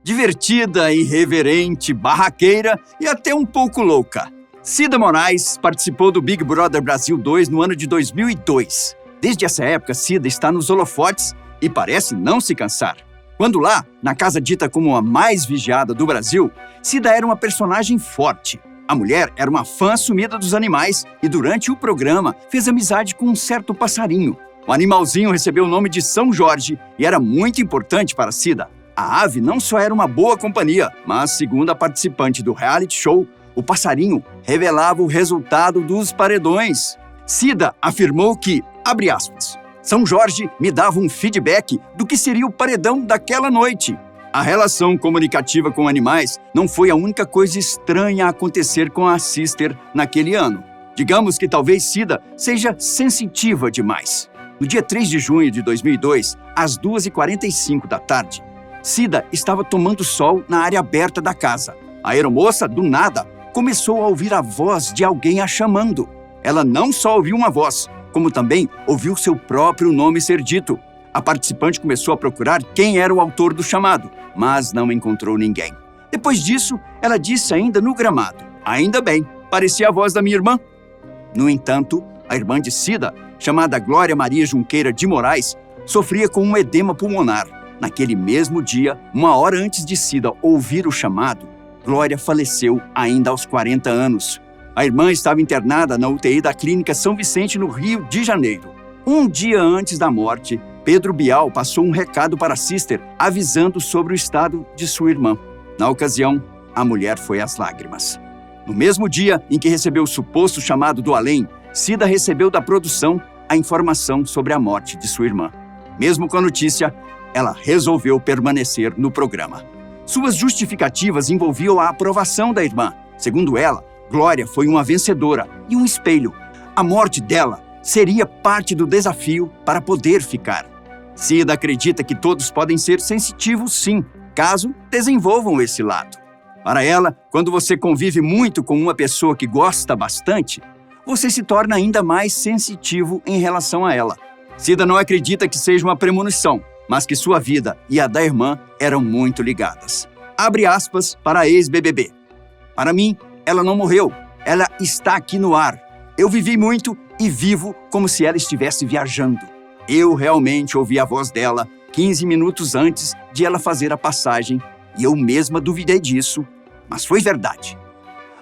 divertida, irreverente, barraqueira e até um pouco louca. Cida Moraes participou do Big Brother Brasil 2 no ano de 2002. Desde essa época, Cida está nos holofotes e parece não se cansar. Quando lá, na casa dita como a mais vigiada do Brasil, Cida era uma personagem forte. A mulher era uma fã assumida dos animais e durante o programa fez amizade com um certo passarinho. O animalzinho recebeu o nome de São Jorge e era muito importante para Cida. A ave não só era uma boa companhia, mas, segundo a participante do reality show, o passarinho revelava o resultado dos paredões. Cida afirmou que, abre aspas, São Jorge me dava um feedback do que seria o paredão daquela noite. A relação comunicativa com animais não foi a única coisa estranha a acontecer com a Sister naquele ano. Digamos que talvez Cida seja sensitiva demais. No dia 3 de junho de 2002, às 2h45 da tarde, Cida estava tomando sol na área aberta da casa. A aeromoça, do nada, começou a ouvir a voz de alguém a chamando. Ela não só ouviu uma voz, como também ouviu seu próprio nome ser dito. A participante começou a procurar quem era o autor do chamado, mas não encontrou ninguém. Depois disso, ela disse ainda no gramado, ainda bem, parecia a voz da minha irmã. No entanto, a irmã de Cida, chamada Glória Maria Junqueira de Moraes, sofria com um edema pulmonar. Naquele mesmo dia, uma hora antes de Cida ouvir o chamado, Glória faleceu ainda aos 40 anos. A irmã estava internada na UTI da Clínica São Vicente, no Rio de Janeiro. Um dia antes da morte, Pedro Bial passou um recado para a Sister, avisando sobre o estado de sua irmã. Na ocasião, a mulher foi às lágrimas. No mesmo dia em que recebeu o suposto chamado do além, Cida recebeu da produção a informação sobre a morte de sua irmã. Mesmo com a notícia, ela resolveu permanecer no programa. Suas justificativas envolviam a aprovação da irmã. Segundo ela, Glória foi uma vencedora e um espelho. A morte dela seria parte do desafio para poder ficar. Cida acredita que todos podem ser sensitivos, sim, caso desenvolvam esse lado. Para ela, quando você convive muito com uma pessoa que gosta bastante, você se torna ainda mais sensitivo em relação a ela. Cida não acredita que seja uma premonição, mas que sua vida e a da irmã eram muito ligadas. Abre aspas para a ex-BBB. Para mim, ela não morreu. Ela está aqui no ar. Eu vivi muito e vivo como se ela estivesse viajando. Eu realmente ouvi a voz dela 15 minutos antes de ela fazer a passagem e eu mesma duvidei disso, mas foi verdade.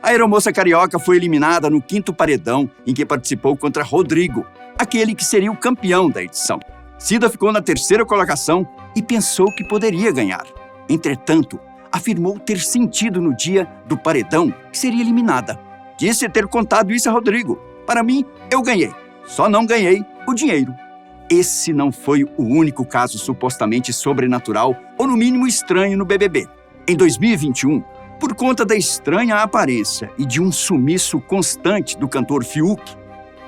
A aeromoça carioca foi eliminada no 5º paredão em que participou contra Rodrigo, aquele que seria o campeão da edição. Cida ficou na 3ª colocação e pensou que poderia ganhar. Entretanto, afirmou ter sentido no dia do paredão que seria eliminada. Disse ter contado isso a Rodrigo. Para mim, eu ganhei. Só não ganhei o dinheiro. Esse não foi o único caso supostamente sobrenatural ou no mínimo estranho no BBB. Em 2021, por conta da estranha aparência e de um sumiço constante do cantor Fiuk,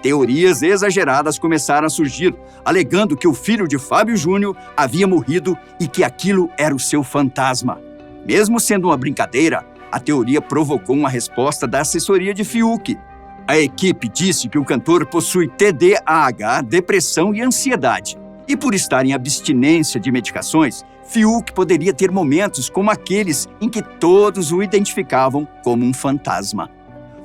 teorias exageradas começaram a surgir, alegando que o filho de Fábio Júnior havia morrido e que aquilo era o seu fantasma. Mesmo sendo uma brincadeira, a teoria provocou uma resposta da assessoria de Fiuk. A equipe disse que o cantor possui TDAH, depressão e ansiedade. E por estar em abstinência de medicações, Fiuk poderia ter momentos como aqueles em que todos o identificavam como um fantasma.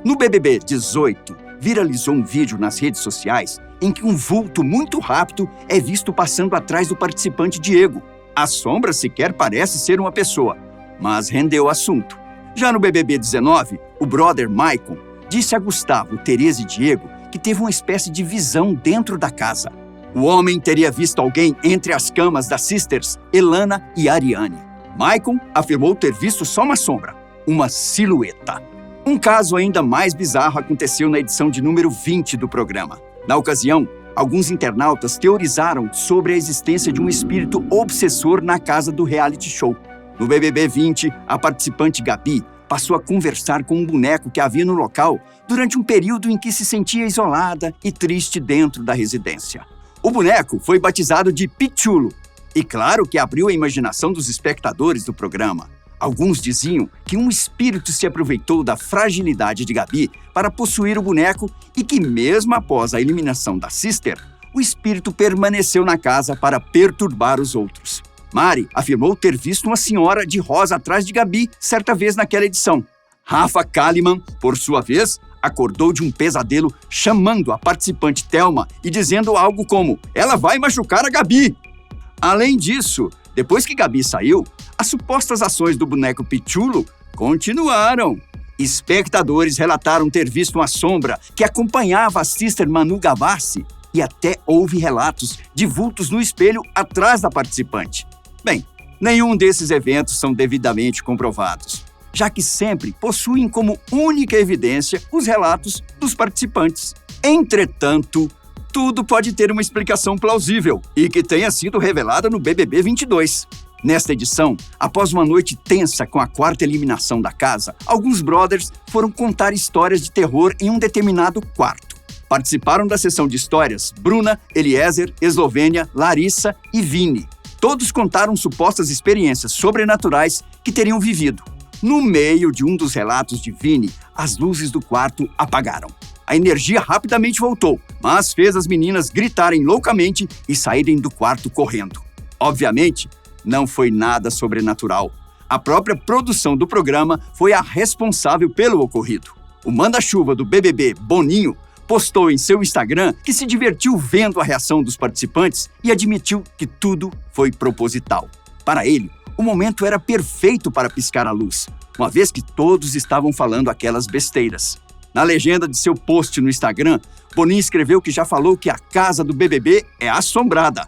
No BBB 18, viralizou um vídeo nas redes sociais em que um vulto muito rápido é visto passando atrás do participante Diego. A sombra sequer parece ser uma pessoa, mas rendeu o assunto. Já no BBB 19, o brother Maicon disse a Gustavo, Tereza e Diego que teve uma espécie de visão dentro da casa. O homem teria visto alguém entre as camas das sisters Elana e Ariane. Maicon afirmou ter visto só uma sombra, uma silhueta. Um caso ainda mais bizarro aconteceu na edição de número 20 do programa. Na ocasião, alguns internautas teorizaram sobre a existência de um espírito obsessor na casa do reality show. No BBB 20, a participante Gabi passou a conversar com um boneco que havia no local durante um período em que se sentia isolada e triste dentro da residência. O boneco foi batizado de Pichulo e claro que abriu a imaginação dos espectadores do programa. Alguns diziam que um espírito se aproveitou da fragilidade de Gabi para possuir o boneco e que mesmo após a eliminação da Sister, o espírito permaneceu na casa para perturbar os outros. Mari afirmou ter visto uma senhora de rosa atrás de Gabi certa vez naquela edição. Rafa Kalimann, por sua vez, acordou de um pesadelo chamando a participante Thelma e dizendo algo como: "Ela vai machucar a Gabi". Além disso, depois que Gabi saiu, as supostas ações do boneco Pichulo continuaram. Espectadores relataram ter visto uma sombra que acompanhava a sister Manu Gavassi e até houve relatos de vultos no espelho atrás da participante. Bem, nenhum desses eventos são devidamente comprovados, já que sempre possuem como única evidência os relatos dos participantes. Entretanto, tudo pode ter uma explicação plausível e que tenha sido revelada no BBB 22. Nesta edição, após uma noite tensa com a quarta eliminação da casa, alguns brothers foram contar histórias de terror em um determinado quarto. Participaram da sessão de histórias Bruna, Eliezer, Eslovênia, Larissa e Vini. Todos contaram supostas experiências sobrenaturais que teriam vivido. No meio de um dos relatos de Vini, as luzes do quarto apagaram. A energia rapidamente voltou, mas fez as meninas gritarem loucamente e saírem do quarto correndo. Obviamente, não foi nada sobrenatural. A própria produção do programa foi a responsável pelo ocorrido. O manda-chuva do BBB, Boninho, postou em seu Instagram que se divertiu vendo a reação dos participantes e admitiu que tudo foi proposital. Para ele, o momento era perfeito para piscar a luz, uma vez que todos estavam falando aquelas besteiras. Na legenda de seu post no Instagram, Boninho escreveu que já falou que a casa do BBB é assombrada.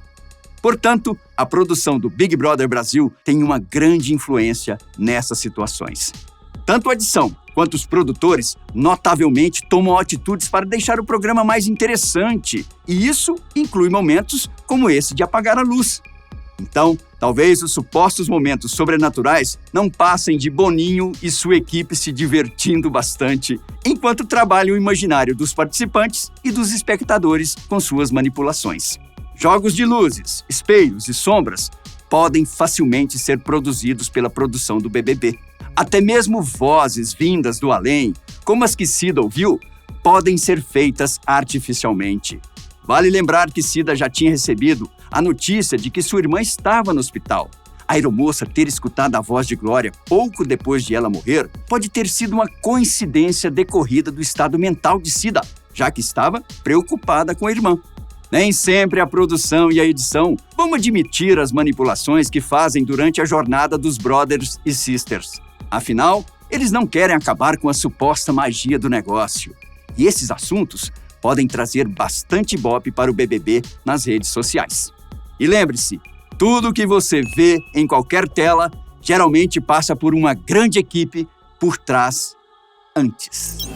Portanto, a produção do Big Brother Brasil tem uma grande influência nessas situações. Tanto a edição quanto os produtores notavelmente tomam atitudes para deixar o programa mais interessante, e isso inclui momentos como esse de apagar a luz. Então, talvez os supostos momentos sobrenaturais não passem de Boninho e sua equipe se divertindo bastante, enquanto trabalham o imaginário dos participantes e dos espectadores com suas manipulações. Jogos de luzes, espelhos e sombras podem facilmente ser produzidos pela produção do BBB. Até mesmo vozes vindas do além, como as que Cida ouviu, podem ser feitas artificialmente. Vale lembrar que Cida já tinha recebido a notícia de que sua irmã estava no hospital. A aeromoça ter escutado a voz de Glória pouco depois de ela morrer pode ter sido uma coincidência decorrida do estado mental de Cida, já que estava preocupada com a irmã. Nem sempre a produção e a edição vão admitir as manipulações que fazem durante a jornada dos brothers e sisters. Afinal, eles não querem acabar com a suposta magia do negócio. E esses assuntos podem trazer bastante ibope para o BBB nas redes sociais. E lembre-se, tudo que você vê em qualquer tela geralmente passa por uma grande equipe por trás antes.